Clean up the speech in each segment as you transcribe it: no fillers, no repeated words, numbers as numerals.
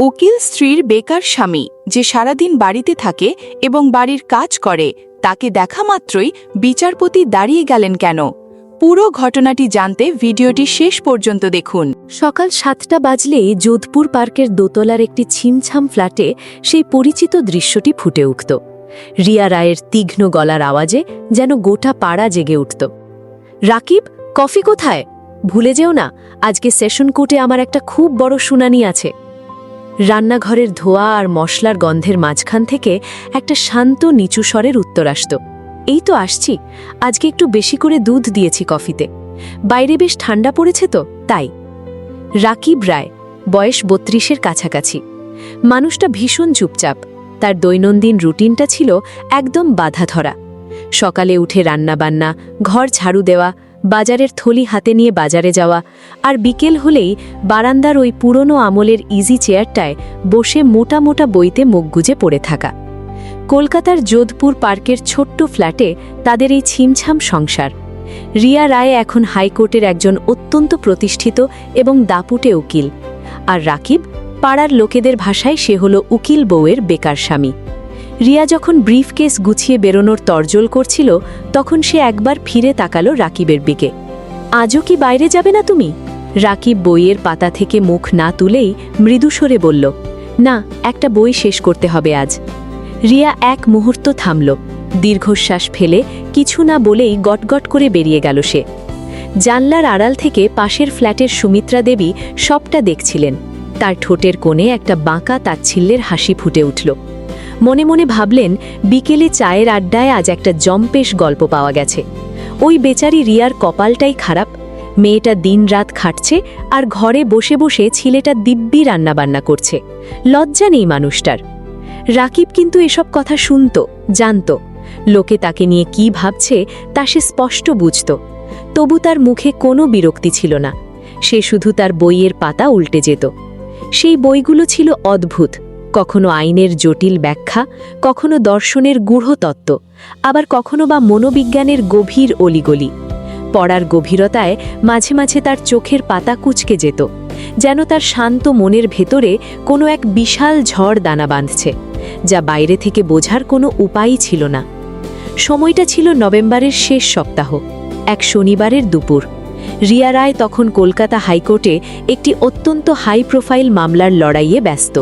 উকিল স্ত্রীর বেকার স্বামী যে সারাদিন বাড়িতে থাকে এবং বাড়ির কাজ করে তাকে দেখা মাত্রই বিচারপতি দাঁড়িয়ে গেলেন কেন? পুরো ঘটনাটি জানতে ভিডিওটি শেষ পর্যন্ত দেখুন। সকাল 7টা বাজলেই যোধপুর পার্কের দোতলার একটি ছিমছাম ফ্ল্যাটে সেই পরিচিত দৃশ্যটি ফুটে উঠত। রিয়া রায়ের তীক্ষ্ণ গলার আওয়াজে যেন গোটা পাড়া জেগে উঠত। রাকিব, কফি কোথায়? ভুলে যেও না, আজকে সেশন কোর্টে আমার একটা খুব বড় শুনানি আছে। রান্নাঘরের ধোয়া আর মশলার গন্ধের মাঝখান থেকে একটা শান্ত নিচু স্বরের উত্তর আসত, এই তো আসছি, আজকে একটু বেশি করে দুধ দিয়েছি কফিতে, বাইরে বেশ ঠান্ডা পড়েছে তো তাই। রাকিব রায়, বয়স 32-এর কাছাকাছি। মানুষটা ভীষণ চুপচাপ, তার দৈনন্দিন রুটিনটা ছিল একদম বাধা ধরা। সকালে উঠে রান্নাবান্না, ঘর ঝাড়ু দেওয়া, বাজারের থলি হাতে নিয়ে বাজারে যাওয়া, আর বিকেল হলেই বারান্দার ওই পুরনো আমলের ইজি চেয়ারটায় বসে মোটা মোটা বইতে মুখ গুজে পড়ে থাকা। কলকাতার যোধপুর পার্কের ছোট্ট ফ্ল্যাটে তাদের এই ছিমছাম সংসার। রিয়া রায় এখন হাইকোর্টের একজন অত্যন্ত প্রতিষ্ঠিত এবং দাপুটে উকিল, আর রাকিব পাড়ার লোকেদের ভাষায় সে হল উকিল বউয়ের বেকার স্বামী। রিয়া যখন ব্রিফকেস গুছিয়ে বেরোনোর তরজল করছিল তখন সে একবার ফিরে তাকালো রাকিবের দিকে। আজও কি বাইরে যাবে না তুমি? রাকিব বইয়ের পাতা থেকে মুখ না তুলেই মৃদুস্বরে বলল, না, একটা বই শেষ করতে হবে আজ। রিয়া এক মুহূর্ত থামল, দীর্ঘশ্বাস ফেলে কিছু না বলেই গটগট করে বেরিয়ে গেল সে। জানলার আড়াল থেকে পাশের ফ্ল্যাটের সুমিত্রা দেবী সবটা দেখছিলেন। তার ঠোঁটের কোণে একটা বাঁকা তাচ্ছিল্যের হাসি ফুটে উঠল। মনে মনে ভাবলেন, বিকেলে চায়ের আড্ডায় আজ একটা জম্পেশ গল্প পাওয়া গেছে। ওই বেচারি রিয়ার কপালটাই খারাপ, মেয়েটা দিনরাত খাটছে আর ঘরে বসে বসে ছেলেটা দিব্যি রান্নাবান্না করছে। লজ্জা নেই মানুষটার। রাকিব কিন্তু এসব কথা শুনত, জানত, লোকে তাকে নিয়ে কি ভাবছে তা সে স্পষ্ট বুঝত। তবু তার মুখে কোনো বিরক্তি ছিল না। সে শুধু তার বইয়ের পাতা উল্টে যেত। সেই বইগুলো ছিল অদ্ভুত, কখনো আইনের জটিল ব্যাখ্যা, কখনো দর্শনের গূঢ় তত্ত্ব, আবার কখনো বা মনোবিজ্ঞানের গভীর অলিগলি। পড়ার গভীরতায় মাঝে মাঝে তার চোখের পাতা কুঁচকে যেত, যেন তার শান্ত মনের ভেতরে কোনো এক বিশাল ঝড় দানা বাঁধছে, যা বাইরে থেকে বোঝার কোনো উপায়ই ছিল না। সময়টা ছিল নভেম্বরের শেষ সপ্তাহ, এক শনিবারের দুপুর। রিয়া রায় তখন কলকাতা হাইকোর্টে একটি অত্যন্ত হাই প্রোফাইল মামলার লড়াইয়ে ব্যস্ত।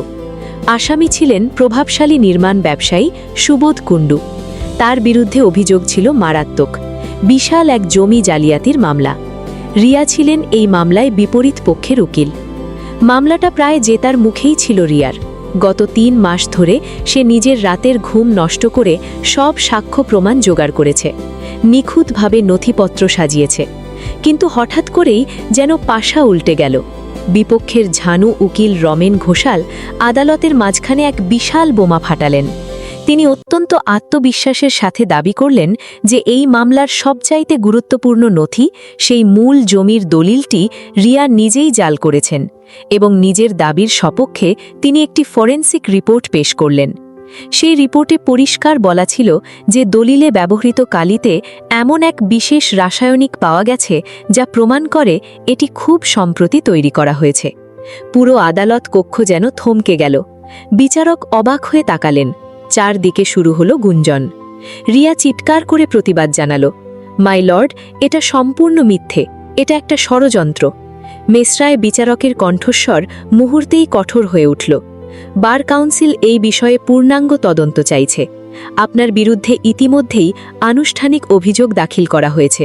আসামি ছিলেন প্রভাবশালী নির্মাণ ব্যবসায়ী সুবোধ কুণ্ডু। তার বিরুদ্ধে অভিযোগ ছিল মারাত্মক, বিশাল এক জমি জালিয়াতির মামলা। রিয়া ছিলেন এই মামলায় বিপরীত পক্ষের উকিল। মামলাটা প্রায় জেতার মুখেই ছিল রিয়ার। গত 3 মাস ধরে সে নিজের রাতের ঘুম নষ্ট করে সব সাক্ষ্য প্রমাণ জোগাড় করেছে, নিখুঁতভাবে নথিপত্র সাজিয়েছে। কিন্তু হঠাৎ করেই যেন পাশা উল্টে গেল। বিপক্ষের ঝানু উকিল রমেন ঘোষাল আদালতের মাঝখানে এক বিশাল বোমা ফাটালেন। তিনি অত্যন্ত আত্মবিশ্বাসের সাথে দাবি করলেন যে এই মামলার সবচাইতে গুরুত্বপূর্ণ নথি, সেই মূল জমির দলিলটি রিয়া নিজেই জাল করেছেন, এবং নিজের দাবির সপক্ষে তিনি একটি ফরেনসিক রিপোর্ট পেশ করলেন। সেই রিপোর্টে পরিষ্কার বলা ছিল যে দলিলে ব্যবহৃত কালিতে এমন এক বিশেষ রাসায়নিক পাওয়া গেছে যা প্রমাণ করে এটি খুব সম্প্রতি তৈরি করা হয়েছে। পুরো আদালত কক্ষ যেন থমকে গেল। বিচারক অবাক হয়ে তাকালেন। চারদিকে শুরু হলো গুঞ্জন। রিয়া চিৎকার করে প্রতিবাদ জানালো, মাই লর্ড, এটা সম্পূর্ণ মিথ্যে, এটা একটা ষড়যন্ত্র। মেসরায় বিচারকের কণ্ঠস্বর মুহূর্তেই কঠোর হয়ে উঠল। বার কাউন্সিল এই বিষয়ে পূর্ণাঙ্গ তদন্ত চাইছে। আপনার বিরুদ্ধে ইতিমধ্যেই আনুষ্ঠানিক অভিযোগ দাখিল করা হয়েছে।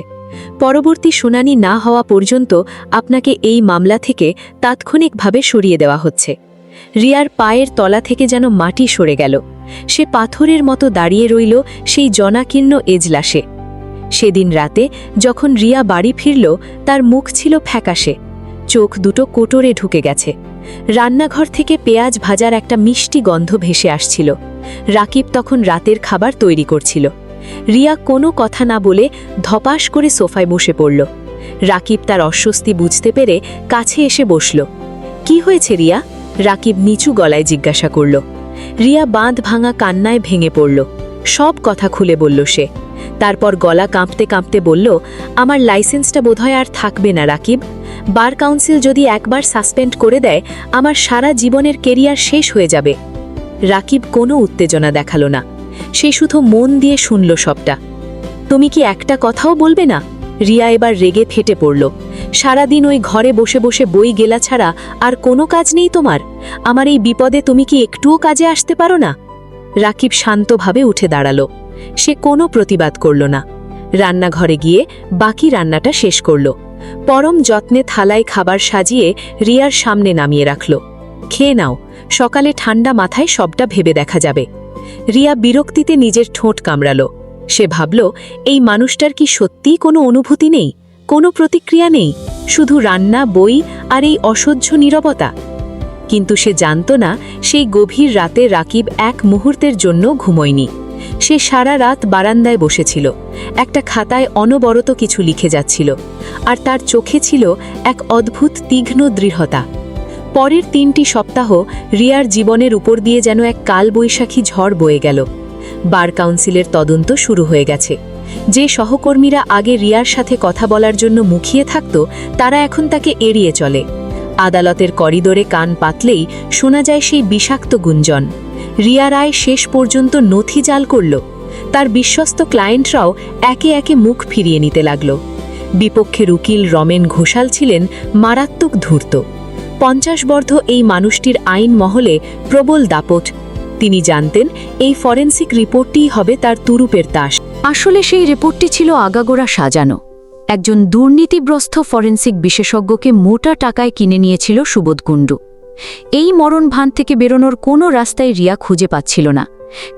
পরবর্তী শুনানি না হওয়া পর্যন্ত আপনাকে এই মামলা থেকে তাৎক্ষণিকভাবে সরিয়ে দেওয়া হচ্ছে। রিয়ার পায়ের তলা থেকে যেন মাটি সরে গেল। সে পাথরের মতো দাঁড়িয়ে রইল সেই জনাকীর্ণ এজলাসে। সেদিন রাতে যখন রিয়া বাড়ি ফিরল, তার মুখ ছিল ফ্যাকাশে, চোখ দুটো কোটরে ঢুকে গেছে। রান্নাঘর থেকে পেঁয়াজ ভাজার একটা মিষ্টি গন্ধ ভেসে আসছিল। রাকিব তখন রাতের খাবার তৈরি করছিল। রিয়া কোনো কথা না বলে ধপাস করে সোফায় বসে পড়ল। রাকিব তার অস্বস্তি বুঝতে পেরে কাছে এসে বসল। কি হয়েছে রিয়া? রাকিব নিচু গলায় জিজ্ঞাসা করল। রিয়া বাঁধ ভাঙা কান্নায় ভেঙে পড়ল। সব কথা খুলে বলল সে। তারপর গলা কাঁপতে কাঁপতে বলল, আমার লাইসেন্সটা বোধহয় আর থাকবে না রাকিব। বার কাউন্সিল যদি একবার সাসপেন্ড করে দেয়, আমার সারা জীবনের কেরিয়ার শেষ হয়ে যাবে। রাকিব কোনো উত্তেজনা দেখালো না, সে শুধু মন দিয়ে শুনল সবটা। তুমি কি একটা কথাও বলবে না? রিয়া এবার রেগে ফেটে পড়ল। সারাদিন ওই ঘরে বসে বসে বই গেলা ছাড়া আর কোনো কাজ নেই তোমার? আমার এই বিপদে তুমি কি একটুও কাজে আসতে পারো না? রাকিব শান্তভাবে উঠে দাঁড়ালো। সে কোনো প্রতিবাদ করল না। রান্নাঘরে গিয়ে বাকি রান্নাটা শেষ করল। পরম যত্নে থালায় খাবার সাজিয়ে রিয়ার সামনে নামিয়ে রাখল। খেয়ে নাও, সকালে ঠান্ডা মাথায় সবটা ভেবে দেখা যাবে। রিয়া বিরক্তিতে নিজের ঠোঁট কামড়াল। সে ভাবল, এই মানুষটার কি সত্যিই কোনো অনুভূতি নেই, কোনো প্রতিক্রিয়া নেই, শুধু রান্না, বই আর এই অসহ্য নীরবতা। কিন্তু সে জানত না, সেই গভীর রাতে রাকিব এক মুহূর্তের জন্য ঘুমোয়নি। সে সারা রাত বারান্দায় বসেছিল, একটা খাতায় অনবরত কিছু লিখে যাচ্ছিল, আর তার চোখে ছিল এক অদ্ভুত তীক্ষ্ণ দৃঢ়তা। পরের 3টি সপ্তাহ রিয়ার জীবনের উপর দিয়ে যেন এক কালবৈশাখী ঝড় বয়ে গেল। বার কাউন্সিলের তদন্ত শুরু হয়ে গেছে। যে সহকর্মীরা আগে রিয়ার সাথে কথা বলার জন্য মুখিয়ে থাকত, তারা এখন তাকে এড়িয়ে চলে। আদালতের করিডোরে কান পাতলেই শোনা যায় সেই বিষাক্ত গুঞ্জন। রিয়া রায় শেষ পর্যন্ত নথি জাল করল। তার বিশ্বস্ত ক্লায়েন্টরাও একে একে মুখ ফিরিয়ে নিতে লাগল। বিপক্ষের উকিল রমেন ঘোষাল ছিলেন মারাত্মক ধূর্ত। 50 বর্ধ এই মানুষটির আইন মহলে প্রবল দাপট। তিনি জানতেন এই ফরেন্সিক রিপোর্টটিই হবে তার তুরুপের তাস। আসলে সেই রিপোর্টটি ছিল আগাগোড়া সাজানো। একজন দুর্নীতিগ্রস্ত ফরেন্সিক বিশেষজ্ঞকে মোটা টাকায় কিনে নিয়েছিল সুবোধ কুণ্ডু। এই মরণ ভান থেকে বেরোনোর কোনো রাস্তায় রিয়া খুঁজে পাচ্ছিল না,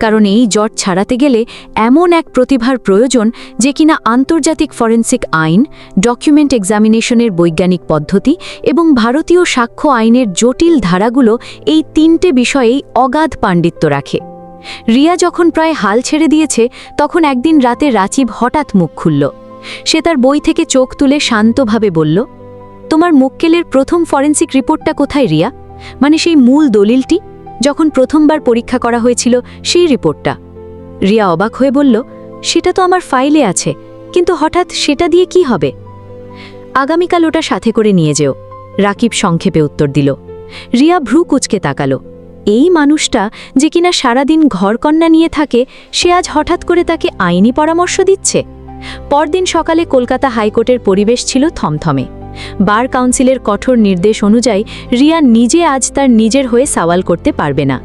কারণ এই জট ছাড়াতে গেলে এমন এক প্রতিভার প্রয়োজন যে কিনা আন্তর্জাতিক ফরেন্সিক আইন, ডকুমেন্ট এক্সামিনেশনের বৈজ্ঞানিক পদ্ধতি এবং ভারতীয় সাক্ষ্য আইনের জটিল ধারাগুলো, এই 3টে বিষয়েই অগাধ পাণ্ডিত্য রাখে। রিয়া যখন প্রায় হাল ছেড়ে দিয়েছে, তখন একদিন রাতে রাজীব হঠাৎ মুখ খুলল। সে তার বই থেকে চোখ তুলে শান্তভাবে বলল, তোমার মক্কেলের প্রথম ফরেন্সিক রিপোর্টটা কোথায় রিয়া? মানে সেই মূল দলিলটি, যখন প্রথমবার পরীক্ষা করা হয়েছিল সেই রিপোর্টটা। রিয়া অবাক হয়ে বলল, সেটা তো আমার ফাইলে আছে, কিন্তু হঠাৎ সেটা দিয়ে কি হবে? আগামীকাল ওটা সাথে করে নিয়ে যেও, রাকিব সংক্ষেপে উত্তর দিল। রিয়া ভ্রু কুঁচকে তাকালো। এই মানুষটা যে কিনা সারাদিন ঘরকন্যা নিয়ে থাকে, সে আজ হঠাৎ করে তাকে আইনি পরামর্শ দিচ্ছে। পরদিন সকালে কলকাতা হাইকোর্টের পরিবেশ ছিল থমথমে। বার কাউন্সিলের কঠোর নির্দেশ অনুযায়ী রিয়া নিজে আজ তার নিজের হয়ে সওয়াল করতে পারবে না,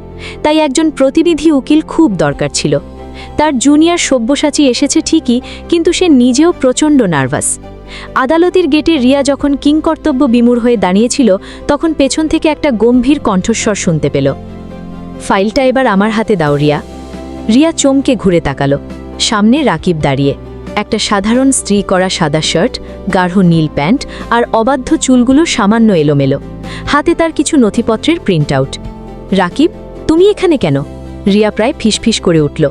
তাই একজন প্রতিনিধি উকিল খুব দরকার ছিল। তার জুনিয়র সব্যসাচী এসেছে ঠিকই, কিন্তু সে নিজেও প্রচণ্ড নার্ভাস। আদালতের গেটে রিয়া যখন কিংকর্তব্য বিমূঢ় হয়ে দাঁড়িয়েছিল, তখন পেছন থেকে একটা গম্ভীর কণ্ঠস্বর শুনতে পেল, ফাইলটা এবার আমার হাতে দাও রিয়া। রিয়া চমকে ঘুরে তাকালো। সামনে রাকিব দাঁড়িয়ে, একটা সাধারণ স্ত্রী করা সাদা শার্ট, গাঢ় নীল প্যান্ট আর অবাধ্য চুলগুলো সামান্য এলোমেলো। হাতে তার কিছু নথিপত্রের প্রিন্ট আউট। রাকিব, তুমি এখানে কেন? রিয়া প্রায় ফিসফিস করে উঠল।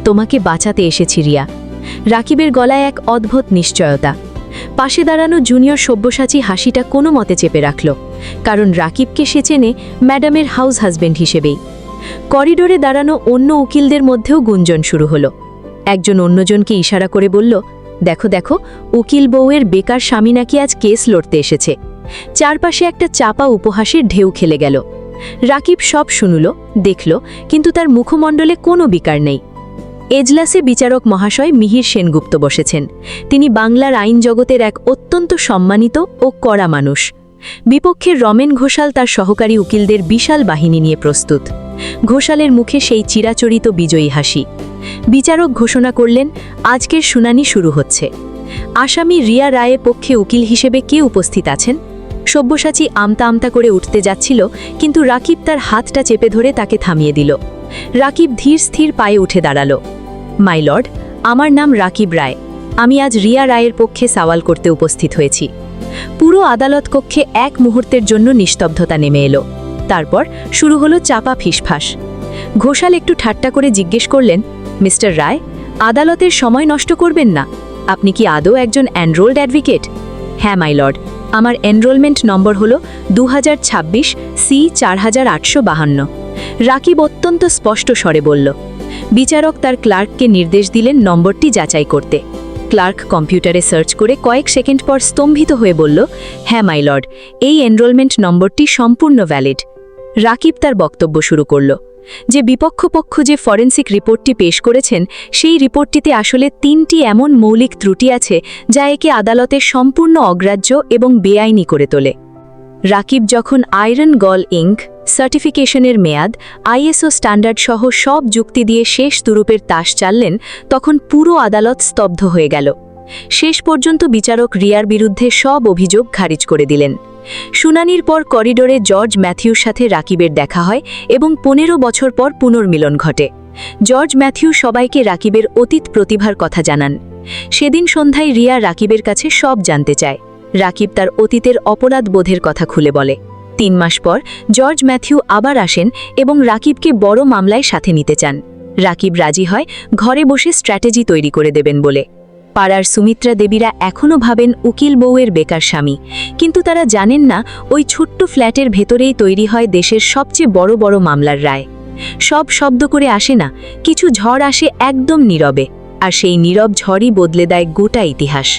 তোমাকে বাঁচাতে এসেছি রিয়া। রাকিবের গলায় এক অদ্ভুত নিশ্চয়তা। পাশে দাঁড়ানো জুনিয়র সব্যসাচী হাসিটা কোনো মতে চেপে রাখল, কারণ রাকিবকে সে চেনে ম্যাডামের হাউস হাজবেন্ড হিসেবেই। করিডোরে দাঁড়ানো অন্য উকিলদের মধ্যেও গুঞ্জন শুরু হলো। একজন অন্যজনকে ইশারা করে বলল, দেখো দেখো, উকিল বউয়ের বেকার স্বামী নাকি আজ কেস লড়তে এসেছে। চারপাশে একটা চাপা উপহাসের ঢেউ খেলে গেল। রাকিব সব শুনল, দেখল, কিন্তু তার মুখমণ্ডলে কোনো বিকার নেই। এজলাসে বিচারক মহাশয় মিহির সেনগুপ্ত বসেছেন। তিনি বাংলার আইন জগতের এক অত্যন্ত সম্মানিত ও কড়া মানুষ। বিপক্ষের রমেন ঘোষাল তার সহকারী উকিলদের বিশাল বাহিনী নিয়ে প্রস্তুত। ঘোষালের মুখে সেই চিরাচরিত বিজয়ী হাসি। বিচারক ঘোষণা করলেন, আজকের শুনানি শুরু হচ্ছে। আসামি রিয়া রায়ের পক্ষে উকিল হিসেবে কে উপস্থিত আছেন? সব্যসাচী আমতা আমতা করে উঠতে যাচ্ছিল, কিন্তু রাকিব তার হাতটা চেপে ধরে তাকে থামিয়ে দিল। রাকিব ধীর স্থির পায়ে উঠে দাঁড়াল। মাই লর্ড, আমার নাম রাকিব রায়। আমি আজ রিয়া রায়ের পক্ষে সওয়াল করতে উপস্থিত হয়েছি। পুরো আদালত কক্ষে এক মুহূর্তের জন্য নিস্তব্ধতা নেমে এলো। তারপর শুরু হলো চাপা ফিসফাস। ঘোষাল একটু ঠাট্টা করে জিজ্ঞেস করলেন, মিস্টার রায়, আদালতের সময় নষ্ট করবেন না। আপনি কি আদৌ একজন এনরোলড অ্যাডভোকেট? হ্যাঁ মাই লর্ড, আমার এনরোলমেন্ট নম্বর হলো 2026 C 4852। রাকিব অত্যন্ত স্পষ্ট স্বরে বলল। বিচারক তার ক্লার্ককে নির্দেশ দিলেন নম্বরটি যাচাই করতে। ক্লার্ক কম্পিউটারে সার্চ করে কয়েক সেকেন্ড পর স্তম্ভিত হয়ে বলল, হ্যাঁ মাই লর্ড, এই এনরোলমেন্ট নম্বরটি সম্পূর্ণ ভ্যালিড। রাকিব তার বক্তব্য শুরু করল যে বিপক্ষপক্ষ যে ফরেন্সিক রিপোর্টটি পেশ করেছেন সেই রিপোর্টটিতে আসলে 3টি এমন মৌলিক ত্রুটি আছে যা একে আদালতে সম্পূর্ণ অগ্রাহ্য এবং বেআইনি করে তোলে। রাকিব যখন আয়রন গল ইঙ্ক সার্টিফিকেশনের মেয়াদ, আইএসও স্ট্যান্ডার্ড সহ সব যুক্তি দিয়ে শেষ তুরুপের তাস চাললেন, তখন পুরো আদালত স্তব্ধ হয়ে গেল। শেষ পর্যন্ত বিচারক রিয়ার বিরুদ্ধে সব অভিযোগ খারিজ করে দিলেন। শুনানির পর করিডোরে জর্জ ম্যাথিউর সাথে রাকিবের দেখা হয় এবং 15 বছর পর পুনর্মিলন ঘটে। জর্জ ম্যাথিউ সবাইকে রাকিবের অতীত প্রতিভার কথা জানান। সেদিন সন্ধ্যায় রিয়া রাকিবের কাছে সব জানতে চায়। রাকিব তার অতীতের অপরাধ বোধের কথা খুলে বলে। 3 মাস পর জর্জ ম্যাথিউ আবার আসেন এবং রাকিবকে বড় মামলায় সাথে নিতে চান। রাকিব রাজি হয় ঘরে বসে স্ট্র্যাটেজি তৈরি করে দেবেন বলে। পাড়ার সুমিত্রা দেবীরা এখনও ভাবেন উকিল বউয়ের বেকার স্বামী, কিন্তু তারা জানেন না ওই ছোট্ট ফ্ল্যাটের ভেতরেই তৈরি হয় দেশের সবচেয়ে বড় বড় মামলার রায়। সব শব্দ করে আসে না, কিছু ঝড় আসে একদম নীরবে, আর সেই নীরব ঝড়ই বদলে দেয় গোটা ইতিহাস।